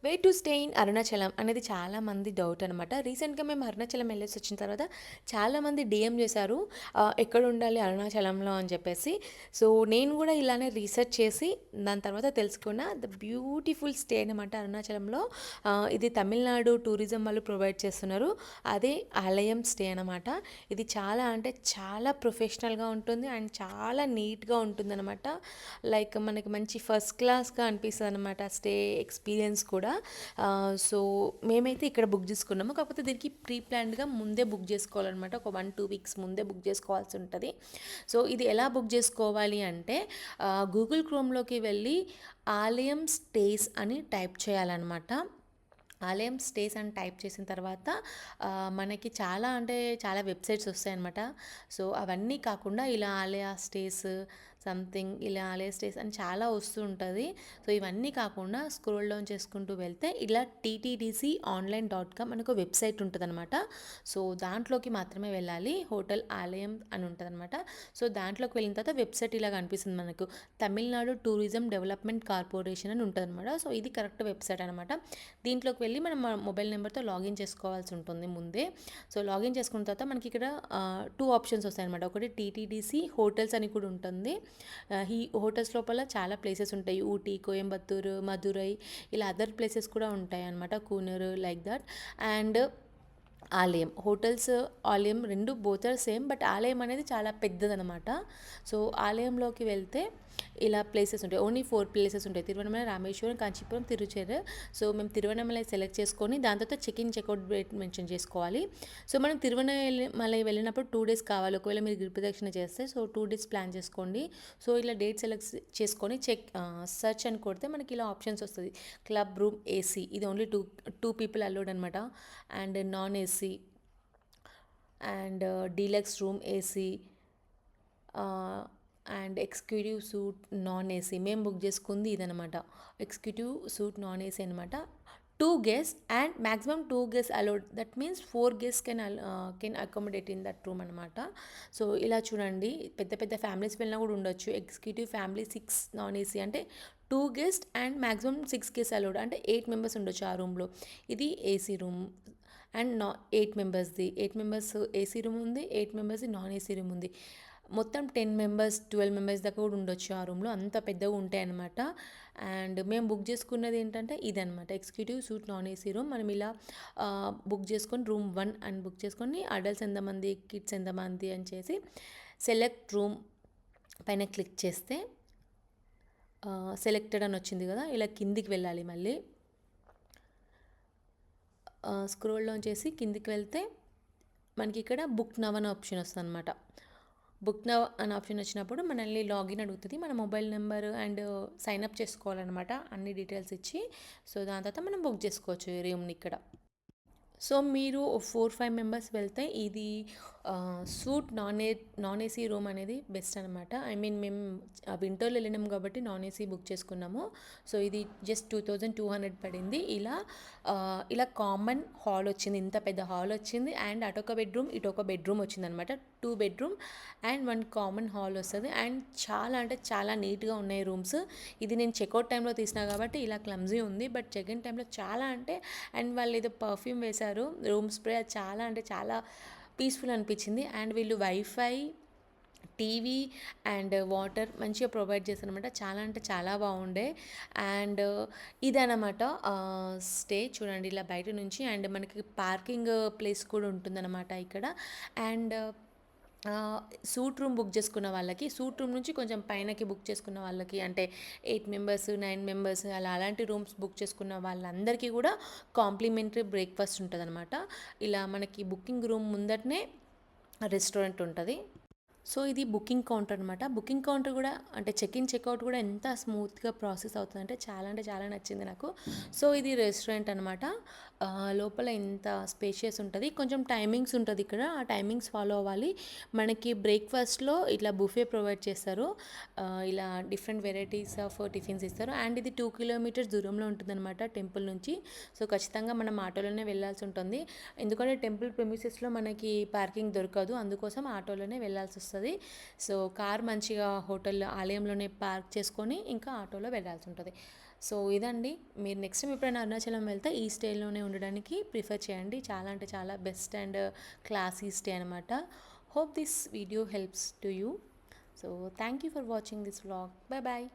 Way to stay in Arunachalam అనేది చాలామంది doubt అనమాట. రీసెంట్‌గా మేము అరుణాచలం వెళ్ళేసి వచ్చిన తర్వాత చాలామంది డీఎం చేశారు. ఎక్కడ ఉండాలి అరుణాచలంలో అని చెప్పేసి. సో, నేను కూడా ఇలానే రీసెర్చ్ చేసి దాని తర్వాత తెలుసుకున్న ద బ్యూటిఫుల్ స్టే అనమాట అరుణాచలంలో. ఇది తమిళనాడు టూరిజం వాళ్ళు ప్రొవైడ్ చేస్తున్నారు. అదే ఆలయం స్టే అనమాట. ఇది చాలా అంటే చాలా ప్రొఫెషనల్‌గా ఉంటుంది అండ్ చాలా నీట్‌గా ఉంటుందన్నమాట. లైక్ మనకి మంచి ఫస్ట్ క్లాస్‌గా అనిపిస్తదనమాట స్టే ఎక్స్‌పీరియన్స్ కూడా. సో, మేమైతే ఇక్కడ బుక్ చేసుకున్నాము. కాకపోతే దీనికి ప్రీ ప్లాన్డ్‌గా ముందే బుక్ చేసుకోవాలనమాట. ఒక 1, 2 వీక్స్ ముందే బుక్ చేసుకోవాల్సి ఉంటది. సో, ఇది ఎలా బుక్ చేసుకోవాలి అంటే గూగుల్ క్రోమ్‌లోకి వెళ్ళి ఆలయం స్టేస్ అని టైప్ చేయాలనమాట. ఆలయం స్టేస్ అని టైప్ చేసిన తర్వాత మనకి చాలా అంటే చాలా వెబ్సైట్స్ వస్తాయన్నమాట. సో, అవన్నీ కాకుండా ఇలా ఆలయ స్టేస్ సంథింగ్ ఇలా ఆలయ స్టేస్ అని చాలా వస్తూ ఉంటుంది. సో, ఇవన్నీ కాకుండా స్క్రోల్ డౌన్ చేసుకుంటూ వెళ్తే ఇలా టీటీడీసీ ఆన్లైన్ డాట్ కామ్ మనకు వెబ్సైట్ ఉంటుందన్నమాట. సో, దాంట్లోకి మాత్రమే వెళ్ళాలి. హోటల్ ఆలయం అని ఉంటుందన్నమాట. సో, దాంట్లోకి వెళ్ళిన తర్వాత వెబ్సైట్ ఇలా కనిపిస్తుంది మనకు. తమిళనాడు టూరిజం డెవలప్మెంట్ కార్పొరేషన్ అని ఉంటుందన్నమాట. సో, ఇది కరెక్ట్ వెబ్సైట్ అనమాట. దీంట్లోకి వెళ్ళి మనం మన మొబైల్ నెంబర్తో లాగిన్ చేసుకోవాల్సి ఉంటుంది ముందే. సో, లాగిన్ చేసుకున్న తర్వాత మనకి ఇక్కడ 2 ఆప్షన్స్ వస్తాయన్నమాట. ఒకటి టీటీడీసీ హోటల్స్ అని కూడా ఉంటుంది. ఈ హోటల్స్ లోపల చాలా ప్లేసెస్ ఉంటాయి. ఊటీ, కోయంబత్తూరు, మదురై ఇలా అదర్ ప్లేసెస్ కూడా ఉంటాయి అన్నమాట. Coonoor like that. అండ్ ఆలయం హోటల్స్, ఆలయం 2 బోత్ ఆర్ సేమ్. బట్ ఆలయం అనేది చాలా పెద్దదనమాట. సో, ఆలయంలోకి వెళ్తే ఇలా ప్లేసెస్ ఉంటాయి. ఓన్లీ 4 ప్లేసెస్ ఉంటాయి. తిరువనమలై, రామేశ్వరం, కాంచీపురం, తిరుచేరు. సో, మేము తిరువనమలై సెలెక్ట్ చేసుకొని దాని తర్వాత check in, checkout date mention చేసుకోవాలి. సో, మనం తిరువనమలై వెళ్ళినప్పుడు 2 డేస్ కావాలి. ఒకవేళ మీరు గిరి ప్రదక్షిణ చేస్తే సో 2 డేస్ ప్లాన్ చేసుకోండి. సో, ఇలా డేట్ సెలెక్ట్ చేసుకొని సెర్చ్ అని కొడితే మనకి ఇలా ఆప్షన్స్ వస్తుంది. క్లబ్ రూమ్ ఏసీ ఇది ఓన్లీ 2 పీపుల్ అలౌడ్ అనమాట. And non AC and deluxe room AC and executive suit non AC మేము బుక్ చేసుకుంది ఇదనమాట. ఎగ్జిక్యూటివ్ సూట్ నాన్ ఏసీ అనమాట. 2 guest and maximum 2 guest allowed. That means 4 guest can accommodate in that room అనమాట. So, ఇలా చూడండి పెద్ద పెద్ద families వెళ్ళినా కూడా ఉండొచ్చు. ఎగ్జిక్యూటివ్ ఫ్యామిలీ 6 నాన్ ఏసీ అంటే 2 guest and maximum 6 guest allowed అంటే 8 మెంబర్స్ ఉండొచ్చు ఆ రూమ్లో. ఇది AC room and 8 మెంబర్స్ది. 8 members AC room ఉంది. 8 మెంబర్స్ది నాన్ ఏసీ రూమ్ ఉంది. మొత్తం 10 మెంబర్స్, 12 మెంబర్స్ దాకా కూడా ఉండొచ్చు ఆ రూమ్లో. అంత పెద్దగా ఉంటాయన్నమాట. అండ్ మేము బుక్ చేసుకున్నది ఏంటంటే ఇదనమాట. Executive suit non AC room. మనం ఇలా బుక్ చేసుకొని రూమ్ 1 అని బుక్ చేసుకొని అడల్ట్స్ ఎంతమంది, కిడ్స్ ఎంతమంది అని చేసి సెలెక్ట్ రూమ్ పైన క్లిక్ చేస్తే సెలెక్టెడ్ అని వచ్చింది కదా. ఇలా కిందికి వెళ్ళాలి మళ్ళీ. స్క్రోల్ డౌన్ చేసి కిందికి వెళ్తే మనకి ఇక్కడ బుక్ నవ్ అనే ఆప్షన్ వస్తుంది అనమాట. బుక్ నవ్ అనే ఆప్షన్ వచ్చినప్పుడు మనల్ని లాగిన్ అడుగుతుంది. మన mobile number and sign up చేసుకోవాలన్నమాట అన్ని డీటెయిల్స్ ఇచ్చి. సో, దాని తర్వాత మనం బుక్ చేసుకోవచ్చు ఈ రూమ్ని ఇక్కడ. సో, మీరు 4, 5 మెంబర్స్ వెళ్తే ఇది సూట్ నాన్ ఏసీ రూమ్ అనేది బెస్ట్ అనమాట. ఐ మీన్ మేము వింటర్లో వెళ్ళినాం కాబట్టి నాన్ ఏసీ బుక్ చేసుకున్నాము. సో, ఇది జస్ట్ 2200 పడింది. ఇలా కామన్ హాల్ వచ్చింది. ఇంత పెద్ద హాల్ వచ్చింది అండ్ అటొక బెడ్రూమ్, ఇటొక బెడ్రూమ్ వచ్చిందనమాట. 2 బెడ్రూమ్ అండ్ 1 కామన్ హాల్ వస్తుంది. అండ్ చాలా అంటే చాలా నీట్గా ఉన్నాయి రూమ్స్. ఇది నేను చెక్అవుట్ టైంలో తీసినా కాబట్టి ఇలా క్లమ్జీ ఉంది. బట్ చెక్ ఇన్ టైంలో చాలా అంటే అండ్ వాళ్ళు ఏదో పర్ఫ్యూమ్ వేశారు రూమ్ స్ప్రే. అది చాలా అంటే చాలా పీస్ఫుల్ అనిపించింది. అండ్ వీళ్ళు వైఫై, టీవీ అండ్ వాటర్ మంచిగా ప్రొవైడ్ చేస్తారనమాట. చాలా అంటే చాలా బాగుండే. అండ్ ఇదనమాట స్టే చూడండి ఇలా బయట నుంచి. అండ్ మనకి పార్కింగ్ ప్లేస్ కూడా ఉంటుందన్నమాట ఇక్కడ. అండ్ సూట్ రూమ్ బుక్ చేసుకున్న వాళ్ళకి, సూట్ రూమ్ నుంచి కొంచెం పైనకి బుక్ చేసుకున్న వాళ్ళకి అంటే 8 మెంబర్స్, 9 మెంబర్స్ అలాంటి రూమ్స్ బుక్ చేసుకున్న వాళ్ళందరికీ కూడా కాంప్లిమెంటరీ బ్రేక్ఫాస్ట్ ఉంటుందన్నమాట. ఇలా మనకి బుకింగ్ రూమ్ ముందటనే రెస్టారెంట్ ఉంటుంది. సో, ఇది బుకింగ్ కౌంటర్ అనమాట. బుకింగ్ కౌంటర్ కూడా అంటే చెక్ ఇన్, చెక్అవుట్ కూడా ఎంత స్మూత్గా ప్రాసెస్ అవుతుందంటే చాలా అంటే చాలా నచ్చింది నాకు. సో, ఇది రెస్టారెంట్ అనమాట. లోపల ఎంత స్పేషియస్ ఉంటుంది. కొంచెం టైమింగ్స్ ఉంటుంది ఇక్కడ. ఆ టైమింగ్స్ ఫాలో అవ్వాలి. మనకి బ్రేక్ఫాస్ట్లో ఇట్లా బుఫే ప్రొవైడ్ చేస్తారు. ఇలా డిఫరెంట్ వెరైటీస్ ఆఫ్ టిఫిన్స్ ఇస్తారు. అండ్ ఇది 2 కిలోమీటర్స్ దూరంలో ఉంటుందన్నమాట టెంపుల్ నుంచి. సో, ఖచ్చితంగా మనం ఆటోలోనే వెళ్ళాల్సి ఉంటుంది. ఎందుకంటే టెంపుల్ ప్రెమిసెస్లో మనకి పార్కింగ్ దొరకదు. అందుకోసం ఆటోలోనే వెళ్ళాల్సి వస్తుంది. సో, కార్ మంచిగా హోటల్ ఆలయంలోనే పార్క్ చేసుకొని ఇంకా ఆటోలో వెళ్ళాల్సి ఉంటుంది. సో ఇదండి. మీరు నెక్స్ట్ టైం ఎప్పుడైనా అరుణాచలం వెళ్తే ఈ స్టేలోనే ఉండడానికి ప్రిఫర్ చేయండి. చాలా అంటే చాలా బెస్ట్ అండ్ క్లాసీ స్టే అనమాట. Hope this video helps to you. So thank you for watching this vlog. Bye bye.